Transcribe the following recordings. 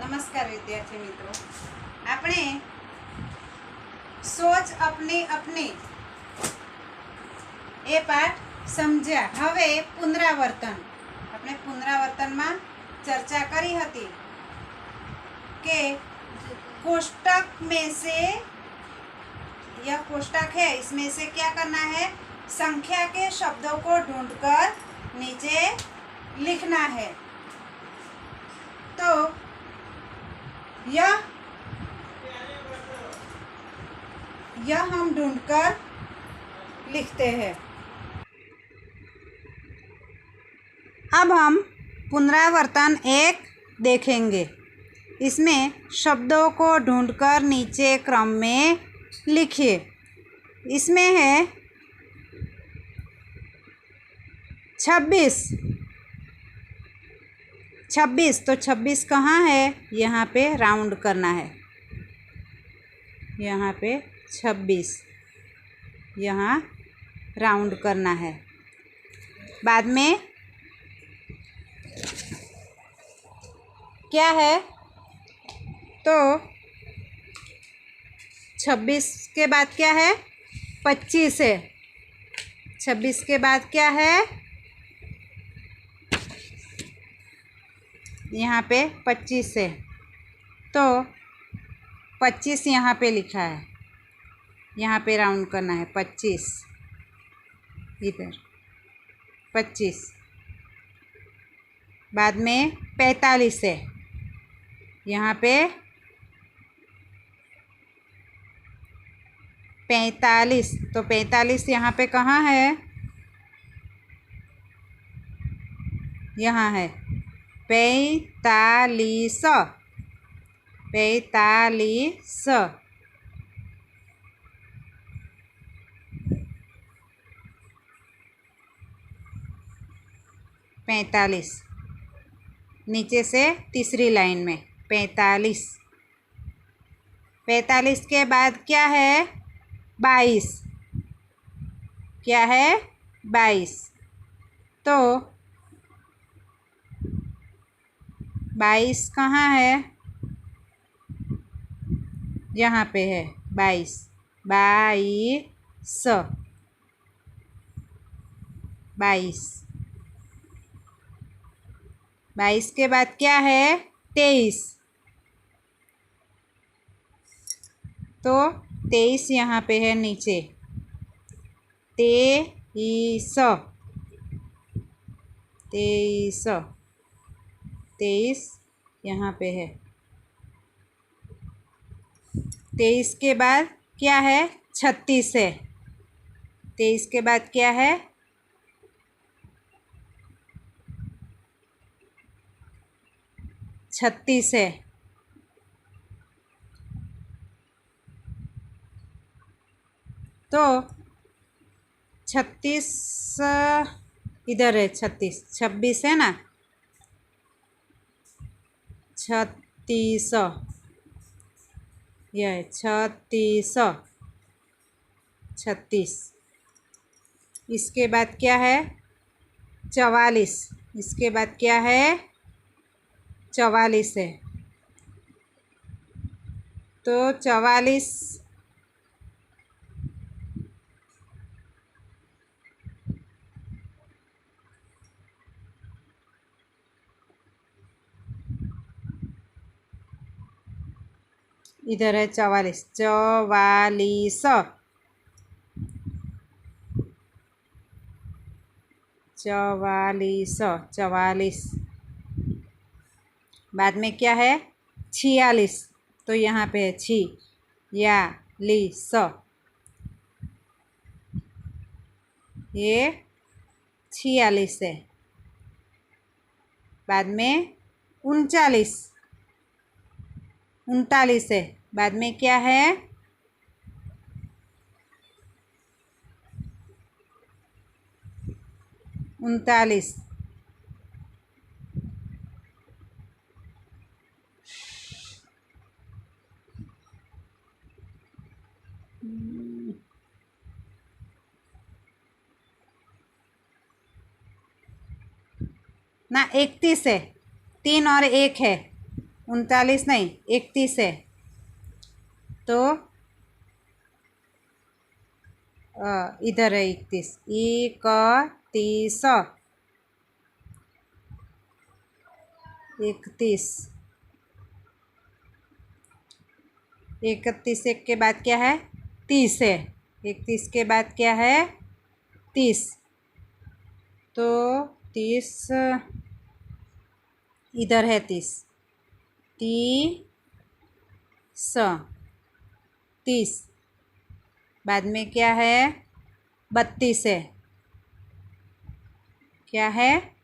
नमस्कार विद्यार्थी मित्रों, આપણે सोच अपने अपने એ પાઠ સમજ્યા। હવે પુનરાવર્તન, આપણે પુનરાવર્તનમાં ચર્ચા કરી હતી કે कोष्टक में से, यह कोष्टक है, इसमें से क्या करना है, संख्या के शब्दों को ढूंढकर नीचे लिखना है। तो यह हम ढूंढकर लिखते हैं। अब हम पुनरावर्तन एक देखेंगे। इसमें शब्दों को ढूंढकर नीचे क्रम में लिखिए। इसमें है 26। 26 तो 26 कहाँ है, यहाँ पे राउंड करना है। यहाँ पे 26, यहाँ राउंड करना है। बाद में क्या है, तो 26 के बाद क्या है, 25 है। 26 के बाद क्या है, यहाँ पे 25 है, तो 25 यहाँ पे लिखा है, यहाँ पे राउंड करना है। 25 इधर 25। बाद में 45 है, यहाँ पे 45, तो 45 यहाँ पे कहाँ है, यहाँ है 45। 45 45, नीचे से तीसरी लाइन में 45। 45 के बाद क्या है, 22। क्या है, 22। तो 22 कहाँ है, यहाँ पे है 22। 22 22 22 के बाद क्या है, 23। तो 23 यहाँ पे है नीचे, 23 23 23 यहाँ पे है। 23 के बाद क्या है, 36 है। 23 के बाद क्या है, 36 है। तो 36 इधर है, 36 26 है ना, 36 यह है 36 36। इसके बाद क्या है, 44। इसके बाद क्या है, 44 है। तो 44 इधर है 44 44 44 44। बाद में क्या है, 46, तो यहाँ पे है 46, ये 46 है। बाद में 39 39 है। बाद में क्या है, 39। ना 31 है, 3 और 1 है, 39 नहीं, 31 है। तो इधर है 31, 31, 31, 31 एक के बाद क्या है? 30 है। 31 के बाद क्या है? 30। तो 30 इधर है 30, 30। बाद में क्या है? 32 है। क्या है?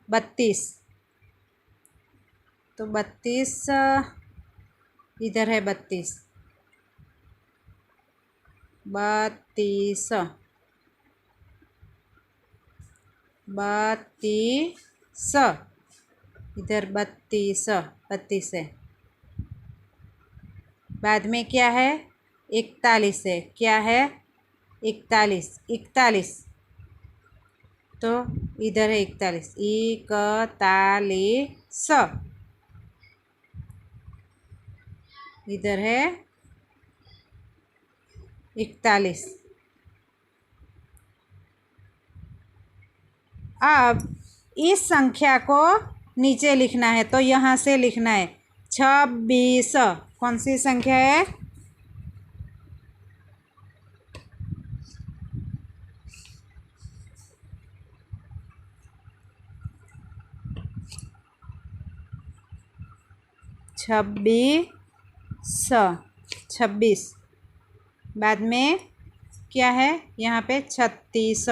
32। तो 32 इधर है 32, 32, 32 इधर 32, 32 है। बाद में क्या है? 41 है। क्या है? 41, 41। तो इधर है 41, 41, इधर है 41। अब इस संख्या को नीचे लिखना है, तो यहाँ से लिखना है 26। कौन सी संख्या है? छब्बीस, 26। बाद में क्या है? यहाँ पे 36।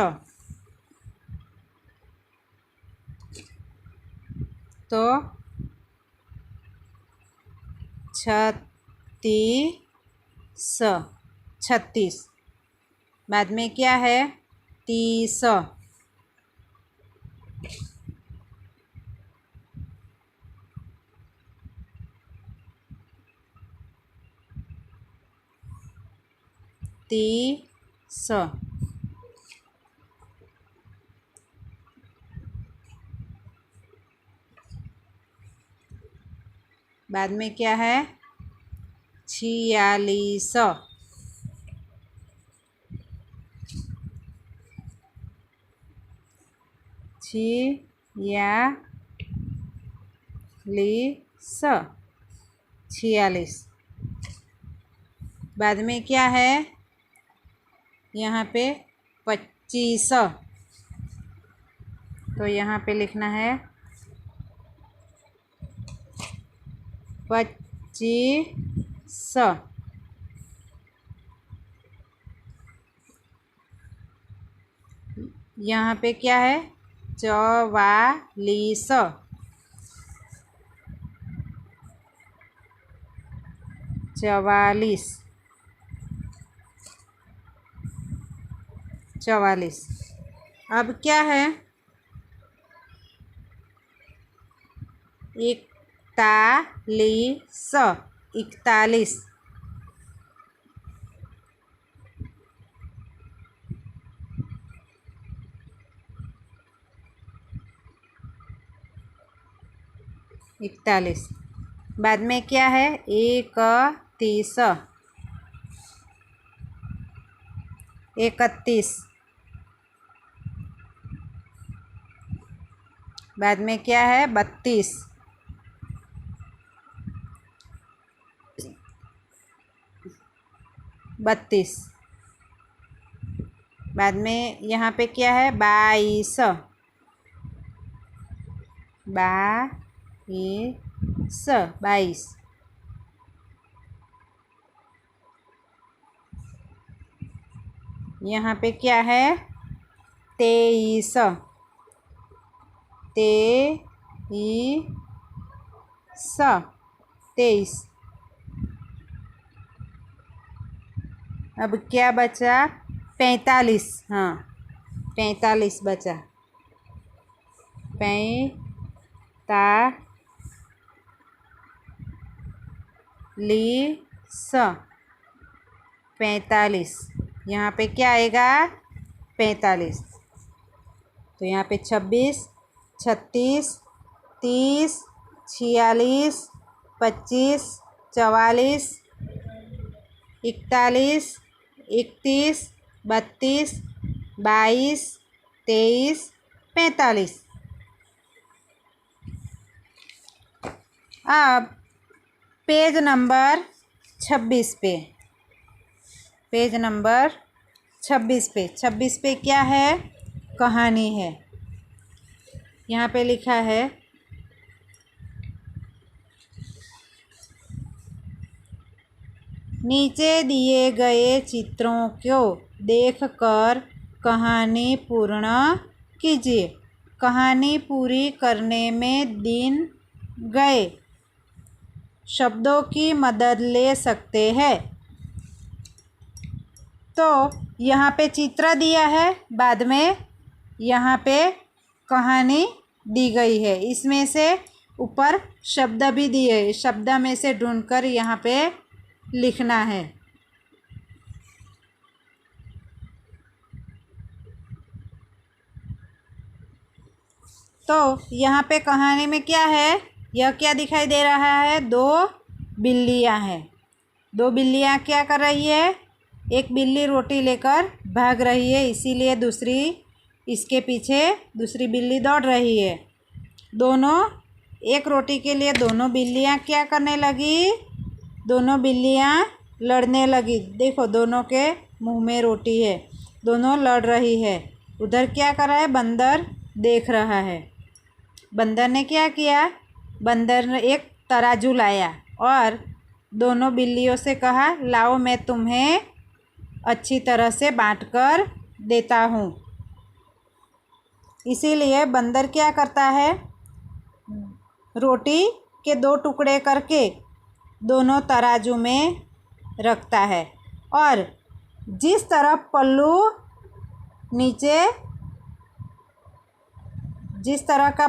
तो 36, 36। बाद में क्या है? 30। बाद में क्या है? 46। 46। बाद में क्या है? यहाँ पे 25। तो यहाँ पे लिखना है 25। यहाँ पे क्या है? 44। 44, 44। अब क्या है? 41, 41। 41। बाद में क्या है? 31, 31। बाद में क्या है? 32। 32। बाद में यहाँ पे क्या है? 22, 22, 22। यहाँ पे क्या है? 23, 23। अब क्या बचा? 45। हाँ, 45 बचा। 45। यहाँ पे क्या आएगा? 45। तो यहाँ पे 26, 36, 30, 46, 25, 44, 41, 31, 32, 22, 23, 45। अब पेज नंबर 26 पे, पेज नंबर 26 पे क्या है? कहानी है। यहाँ पे लिखा है, नीचे दिए गए चित्रों को देखकर कहानी पूर्ण कीजिए। कहानी पूरी करने में दिन गए। शब्दों की मदद ले सकते हैं। तो यहाँ पे चित्र दिया है, बाद में यहाँ पे कहानी दी गई है। इसमें से ऊपर शब्द भी दिए, शब्द में से ढूंढकर यहाँ पे लिखना है। तो यहाँ पे कहानी में क्या है? यह क्या दिखाई दे रहा है? दो बिल्लियाँ हैं। दो बिल्लियाँ क्या कर रही है? एक बिल्ली रोटी लेकर भाग रही है, इसीलिए दूसरी इसके पीछे दूसरी बिल्ली दौड़ रही है। दोनों एक रोटी के लिए दोनों बिल्लियाँ क्या करने लगी? दोनों बिल्लियाँ लड़ने लगी। देखो, दोनों के मुंह में रोटी है, दोनों लड़ रही है। उधर क्या कर रहा है? बंदर देख रहा है। बंदर ने क्या किया? बंदर ने एक तराजू लाया और दोनों बिल्लियों से कहा, लाओ मैं तुम्हें अच्छी तरह से बांट कर देता हूँ। इसीलिए बंदर क्या करता है? रोटी के दो टुकड़े करके दोनों तराजू में रखता है और जिस तरफ पल्लू नीचे, जिस तरह का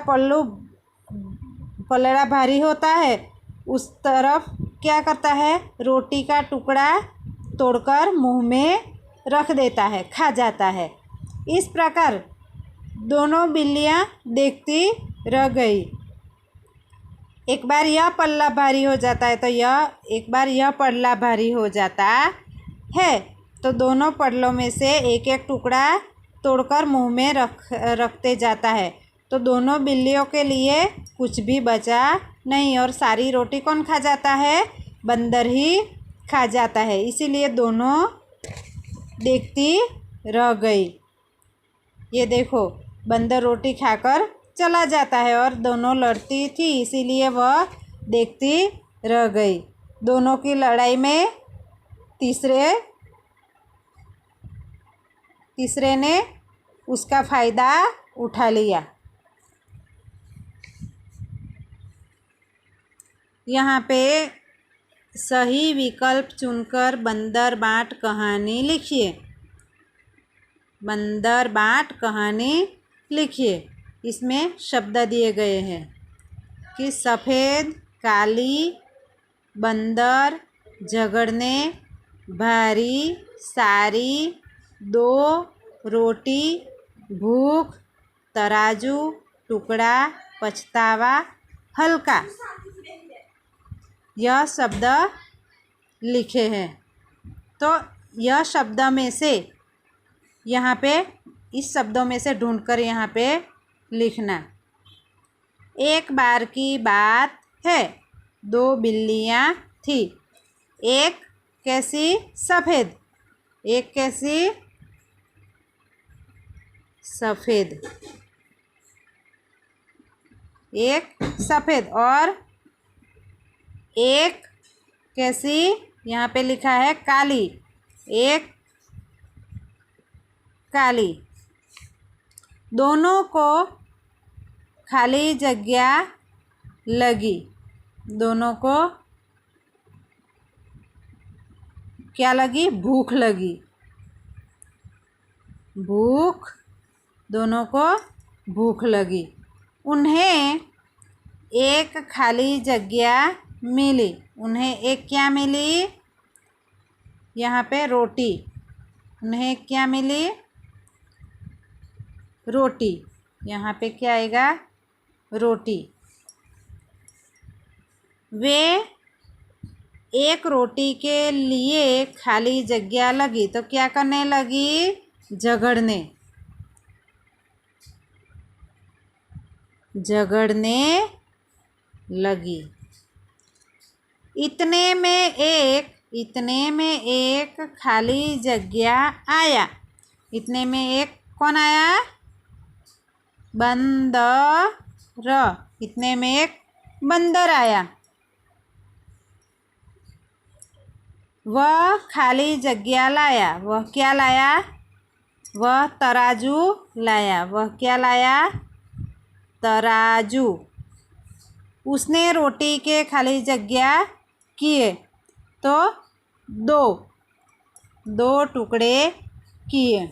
पलड़ा भारी होता है उस तरफ क्या करता है? रोटी का टुकड़ा तोड़कर मुंह में रख देता है, खा जाता है। इस प्रकार दोनों बिल्लियाँ देखती रह गई। एक बार यह पल्ला भारी हो जाता है तो एक बार यह पल्ला भारी हो जाता है, तो दोनों पल्लों में से एक एक टुकड़ा तोड़कर मुंह में रखते जाता है। तो दोनों बिल्लियों के लिए कुछ भी बचा नहीं और सारी रोटी कौन खा जाता है? बंदर ही खा जाता है। इसीलिए दोनों देखती रह गई। ये देखो, बंदर रोटी खाकर चला जाता है और दोनों लड़ती थी, इसीलिए वह देखती रह गई। दोनों की लड़ाई में तीसरे ने उसका फ़ायदा उठा लिया। यहाँ पे सही विकल्प चुनकर बंदर बाट कहानी लिखिए। बंदर बाट कहानी लिखिए। इसमें शब्द दिए गए हैं कि सफ़ेद, काली, बंदर, झगड़ने, भारी, सारी, दो, रोटी, भूख, तराजू, टुकड़ा, पछतावा, हल्का। यह शब्द लिखे हैं। तो यह शब्द में से यहाँ पे, इस शब्दों में से ढूंढकर यहाँ पे लिखना। एक बार की बात है, दो बिल्लियाँ थी। एक कैसी? सफ़ेद। एक कैसी? सफ़ेद। एक सफ़ेद और एक कैसी? यहाँ पे लिखा है काली। एक काली। दोनों को खाली जगह लगी। दोनों को क्या लगी? भूख लगी। भूख, दोनों को भूख लगी। उन्हें एक खाली जगह मिली। उन्हें एक क्या मिली? यहाँ पे रोटी। उन्हें क्या मिली? रोटी। यहाँ पे क्या आएगा? रोटी। वे एक रोटी के लिए खाली जगह लगी, तो क्या करने लगी? झगड़ने लगी। इतने में एक खाली जगह आया। इतने में एक कौन आया? बंदर। इतने में एक बंदर आया। वह खाली जगह लाया। वह क्या लाया? वह तराजू लाया। वह क्या लाया? तराजू। उसने रोटी के खाली जगह किए, तो दो टुकड़े किए।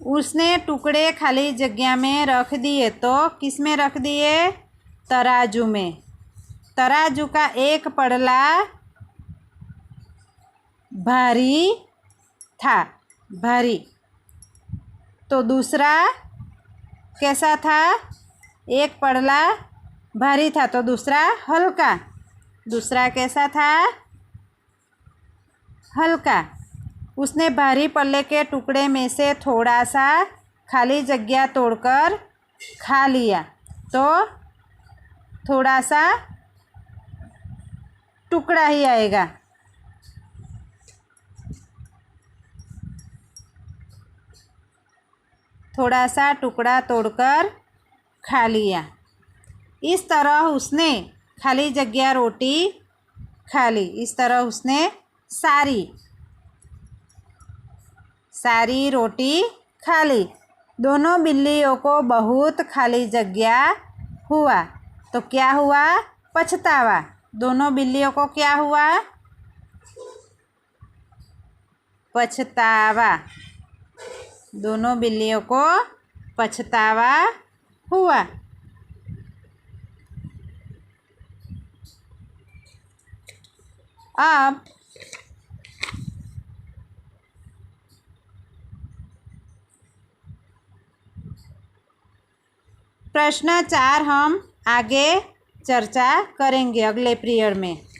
उसने टुकड़े खाली जगह में रख दिए, तो किस में रख दिए? तराजू में। तराजू का एक पड़ला भारी था, भारी। तो दूसरा कैसा था? एक पड़ला भारी था, तो दूसरा हल्का। दूसरा कैसा था? हल्का। उसने भारी पल्ले के टुकड़े में से थोड़ा सा खाली जगह तोड़कर खा लिया, तो थोड़ा सा टुकड़ा ही आएगा। थोड़ा सा टुकड़ा तोड़कर खा लिया। इस तरह उसने खाली जगह रोटी खा ली। इस तरह उसने सारी रोटी खा ली। दोनों बिल्लियों को बहुत खाली जगह हुआ, तो क्या हुआ? पछतावा। दोनों बिल्लियों को क्या हुआ? पछतावा। दोनों बिल्लियों को पछतावा हुआ। अब प्रश्न 4 हम आगे चर्चा करेंगे अगले पीरियड में।